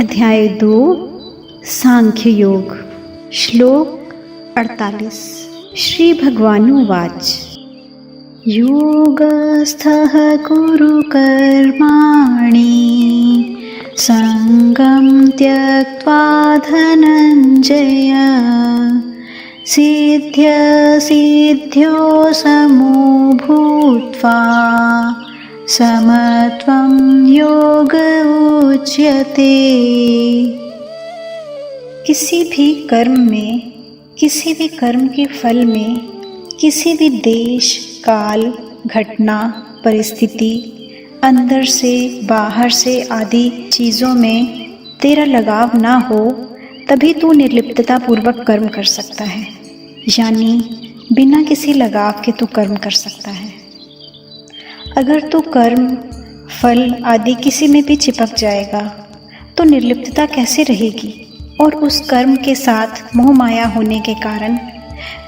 अध्याय 2 सांख्य योग। श्लोक 48। श्री भगवानुवाच योगस्थः कुरु कर्माणि संगं त्यक्त्वा धनञ्जय सिद्ध्यो समो भूत्वा समत्वं योग उच्यते। किसी भी कर्म में, किसी भी कर्म के फल में, किसी भी देश, काल, घटना, परिस्थिति, अंदर से बाहर से आदि चीज़ों में तेरा लगाव ना हो, तभी तू निर्लिप्तता पूर्वक कर्म कर सकता है। यानी बिना किसी लगाव के तू कर्म कर सकता है। अगर तू कर्म, फल आदि किसी में भी चिपक जाएगा तो निर्लिप्तता कैसे रहेगी, और उस कर्म के साथ मोह माया होने के कारण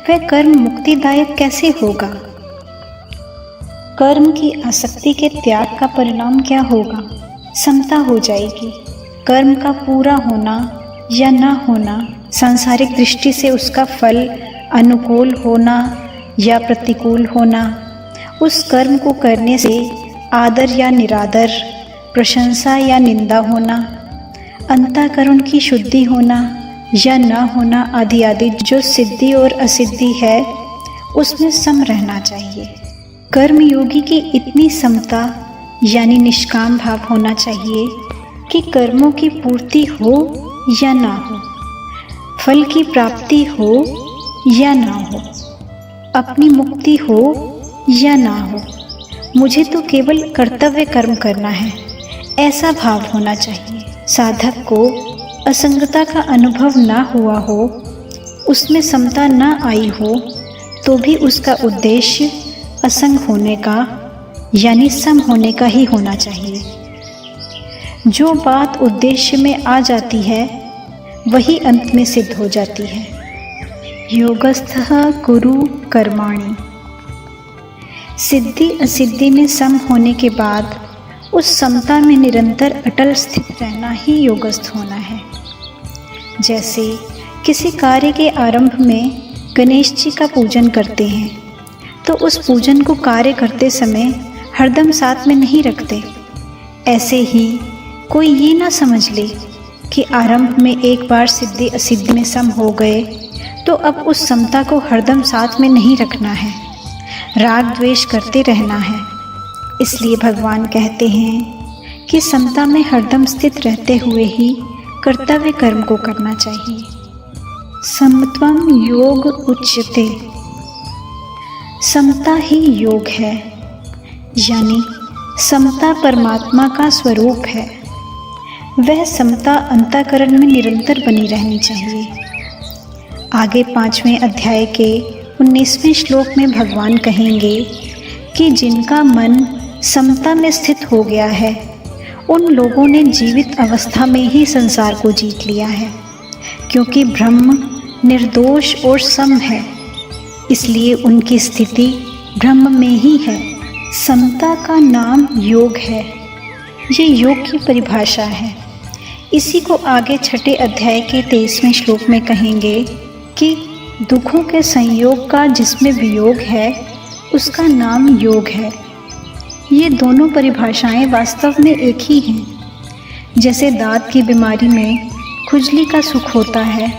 वह कर्म मुक्तिदायक कैसे होगा। कर्म की आसक्ति के त्याग का परिणाम क्या होगा? समता हो जाएगी। कर्म का पूरा होना या ना होना, सांसारिक दृष्टि से उसका फल अनुकूल होना या प्रतिकूल होना, उस कर्म को करने से आदर या निरादर, प्रशंसा या निंदा होना, अंतःकरण की शुद्धि होना या न होना आदि आदि जो सिद्धि और असिद्धि है, उसमें सम रहना चाहिए। कर्मयोगी की इतनी समता यानी निष्काम भाव होना चाहिए कि कर्मों की पूर्ति हो या ना हो, फल की प्राप्ति हो या ना हो, अपनी मुक्ति हो या ना हो, मुझे तो केवल कर्तव्य कर्म करना है, ऐसा भाव होना चाहिए। साधक को असंगता का अनुभव ना हुआ हो, उसमें समता ना आई हो, तो भी उसका उद्देश्य असंग होने का यानी सम होने का ही होना चाहिए। जो बात उद्देश्य में आ जाती है वही अंत में सिद्ध हो जाती है। योगस्थः कुरु कर्माणि। सिद्धि असिद्धि में सम होने के बाद उस समता में निरंतर अटल स्थित रहना ही योगस्थ होना है। जैसे किसी कार्य के आरंभ में गणेश जी का पूजन करते हैं तो उस पूजन को कार्य करते समय हरदम साथ में नहीं रखते। ऐसे ही कोई ये ना समझ ले कि आरंभ में एक बार सिद्धि असिद्धि में सम हो गए तो अब उस समता को हरदम साथ में नहीं रखना है, राग द्वेष करते रहना है। इसलिए भगवान कहते हैं कि समता में हरदम स्थित रहते हुए ही कर्तव्य कर्म को करना चाहिए। समत्वम योग उच्यते। समता ही योग है, यानी समता परमात्मा का स्वरूप है। वह समता अंतःकरण में निरंतर बनी रहनी चाहिए। आगे 5वें अध्याय के 19वें श्लोक में भगवान कहेंगे कि जिनका मन समता में स्थित हो गया है, उन लोगों ने जीवित अवस्था में ही संसार को जीत लिया है, क्योंकि ब्रह्म निर्दोष और सम है, इसलिए उनकी स्थिति ब्रह्म में ही है। समता का नाम योग है। ये योग की परिभाषा है। इसी को आगे 6ठे अध्याय के 23वें श्लोक में कहेंगे कि दुखों के संयोग का जिसमें वियोग है उसका नाम योग है। ये दोनों परिभाषाएं वास्तव में एक ही हैं। जैसे दांत की बीमारी में खुजली का सुख होता है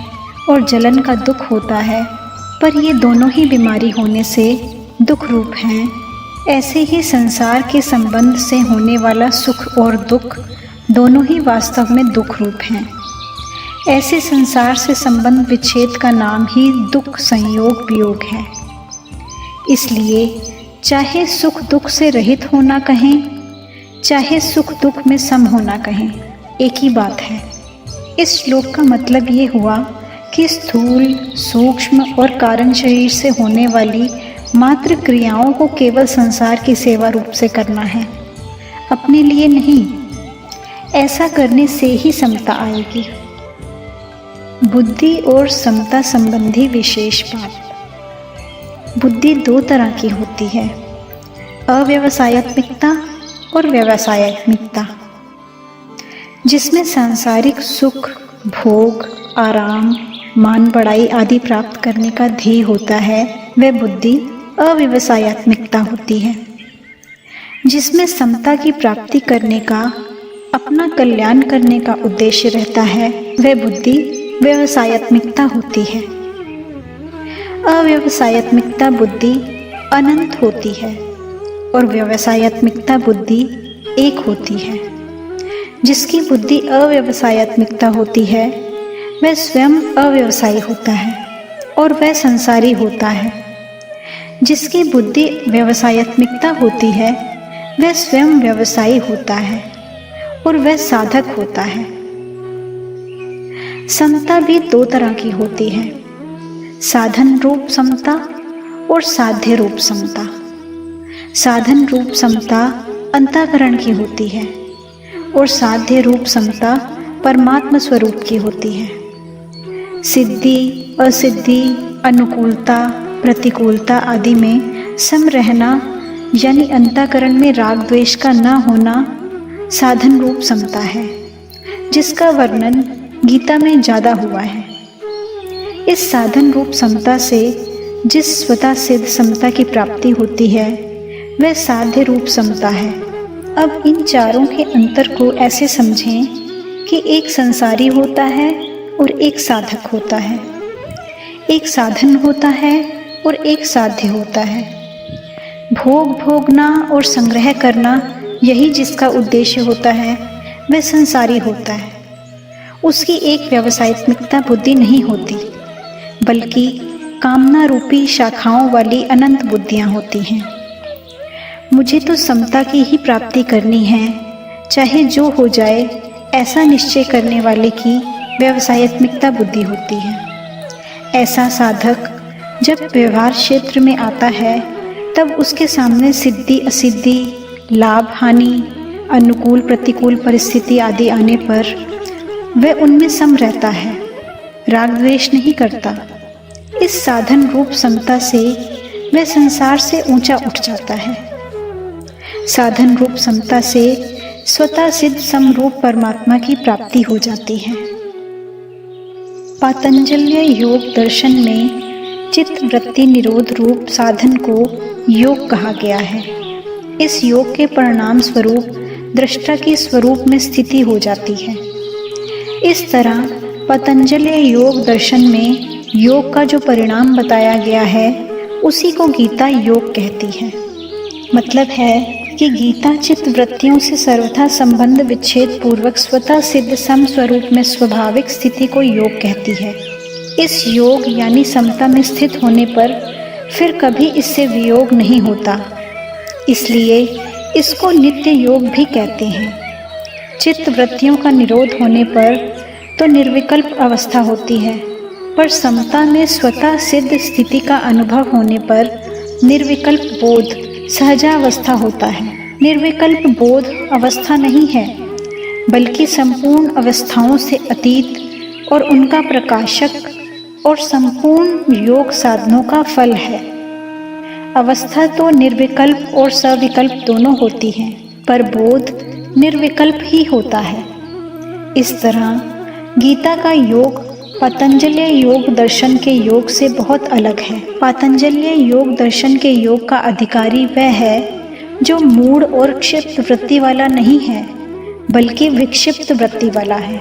और जलन का दुख होता है, पर ये दोनों ही बीमारी होने से दुख रूप हैं, ऐसे ही संसार के संबंध से होने वाला सुख और दुख दोनों ही वास्तव में दुख रूप हैं। ऐसे संसार से संबंध विच्छेद का नाम ही दुख संयोग वियोग है। इसलिए चाहे सुख दुख से रहित होना कहें, चाहे सुख दुख में सम होना कहें, एक ही बात है। इस श्लोक का मतलब ये हुआ कि स्थूल, सूक्ष्म और कारण शरीर से होने वाली मात्र क्रियाओं को केवल संसार की सेवा रूप से करना है, अपने लिए नहीं। ऐसा करने से ही समता आएगी। बुद्धि और समता संबंधी विशेष बात। बुद्धि 2 तरह की होती है, अव्यवसायत्मिकता और व्यवसायत्मिकता। जिसमें सांसारिक सुख, भोग, आराम, मान बढ़ाई आदि प्राप्त करने का ध्येय होता है, वह बुद्धि अव्यवसायत्मिकता होती है। जिसमें समता की प्राप्ति करने का, अपना कल्याण करने का उद्देश्य रहता है, वह बुद्धि व्यवसायत्मिकता होती है। अव्यवसायत्मिकता बुद्धि अनंत होती है और व्यवसायत्मिकता बुद्धि एक होती है। जिसकी बुद्धि अव्यवसायत्मिकता होती है, वह स्वयं अव्यवसायी होता है और वह संसारी होता है। जिसकी बुद्धि व्यवसायत्मिकता होती है, वह स्वयं व्यवसायी होता है और वह साधक होता है। समता भी दो तरह की होती है, साधन रूप समता और साध्य रूप समता। साधन रूप समता अंतःकरण की होती है और साध्य रूप समता परमात्मा स्वरूप की होती है। सिद्धि, असिद्धि, अनुकूलता, प्रतिकूलता आदि में सम रहना, यानी अंतःकरण में राग द्वेष का न होना साधन रूप समता है, जिसका वर्णन गीता में ज़्यादा हुआ है। इस साधन रूप समता से जिस स्वतः सिद्ध समता की प्राप्ति होती है, वह साध्य रूप समता है। अब इन चारों के अंतर को ऐसे समझें कि एक संसारी होता है और एक साधक होता है, एक साधन होता है और एक साध्य होता है। भोग भोगना और संग्रह करना, यही जिसका उद्देश्य होता है, वह संसारी होता है। उसकी एक व्यवसायित्मिकता बुद्धि नहीं होती, बल्कि कामना रूपी शाखाओं वाली अनंत बुद्धियाँ होती हैं। मुझे तो समता की ही प्राप्ति करनी है, चाहे जो हो जाए, ऐसा निश्चय करने वाले की व्यवसायित्मिकता बुद्धि होती है। ऐसा साधक जब व्यवहार क्षेत्र में आता है, तब उसके सामने सिद्धि असिद्धि, लाभ हानि, अनुकूल प्रतिकूल परिस्थिति आदि आने पर वह उनमें सम रहता है, राग द्वेष नहीं करता। इस साधन रूप समता से वह संसार से ऊंचा उठ जाता है। साधन रूप समता से स्वतः सिद्ध समरूप परमात्मा की प्राप्ति हो जाती है। पातंजल्य योग दर्शन में चित्त वृत्ति निरोध रूप साधन को योग कहा गया है। इस योग के परिणाम स्वरूप दृष्टा की स्वरूप में स्थिति हो जाती है। इस तरह पतंजलि योग दर्शन में योग का जो परिणाम बताया गया है, उसी को गीता योग कहती है। मतलब है कि गीता चित्त वृत्तियों से सर्वथा संबंध विच्छेद पूर्वक स्वतः सिद्ध सम स्वरूप में स्वाभाविक स्थिति को योग कहती है। इस योग यानी समता में स्थित होने पर फिर कभी इससे वियोग नहीं होता, इसलिए इसको नित्य योग भी कहते हैं। चित्त वृत्तियों का निरोध होने पर तो निर्विकल्प अवस्था होती है, पर समता में स्वतः सिद्ध स्थिति का अनुभव होने पर निर्विकल्प बोध सहजावस्था होता है। निर्विकल्प बोध अवस्था नहीं है, बल्कि संपूर्ण अवस्थाओं से अतीत और उनका प्रकाशक और संपूर्ण योग साधनों का फल है। अवस्था तो निर्विकल्प और सविकल्प दोनों होती है, पर बोध निर्विकल्प ही होता है। इस तरह गीता का योग पातंजल्य योग दर्शन के योग से बहुत अलग है। पातंजल्य योग दर्शन के योग का अधिकारी वह है जो मूढ़ और क्षिप्त वृत्ति वाला नहीं है, बल्कि विक्षिप्त वृत्ति वाला है।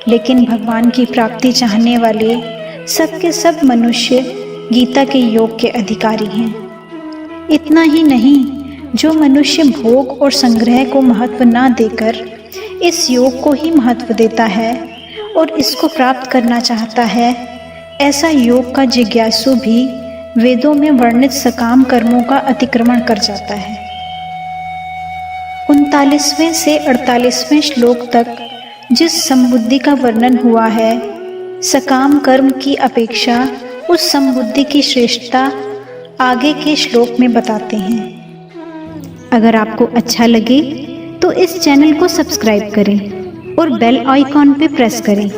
लेकिन भगवान की प्राप्ति चाहने वाले सब के सब मनुष्य गीता के योग के अधिकारी हैं। इतना ही नहीं, जो मनुष्य भोग और संग्रह को महत्व ना देकर इस योग को ही महत्व देता है और इसको प्राप्त करना चाहता है, ऐसा योग का जिज्ञासु भी वेदों में वर्णित सकाम कर्मों का अतिक्रमण कर जाता है। 39वें से 48वें श्लोक तक जिस समबुद्धि का वर्णन हुआ है, सकाम कर्म की अपेक्षा उस समबुद्धि की श्रेष्ठता आगे के श्लोक में बताते हैं। अगर आपको अच्छा लगे तो इस चैनल को सब्सक्राइब करें और बेल आइकॉन पे प्रेस करें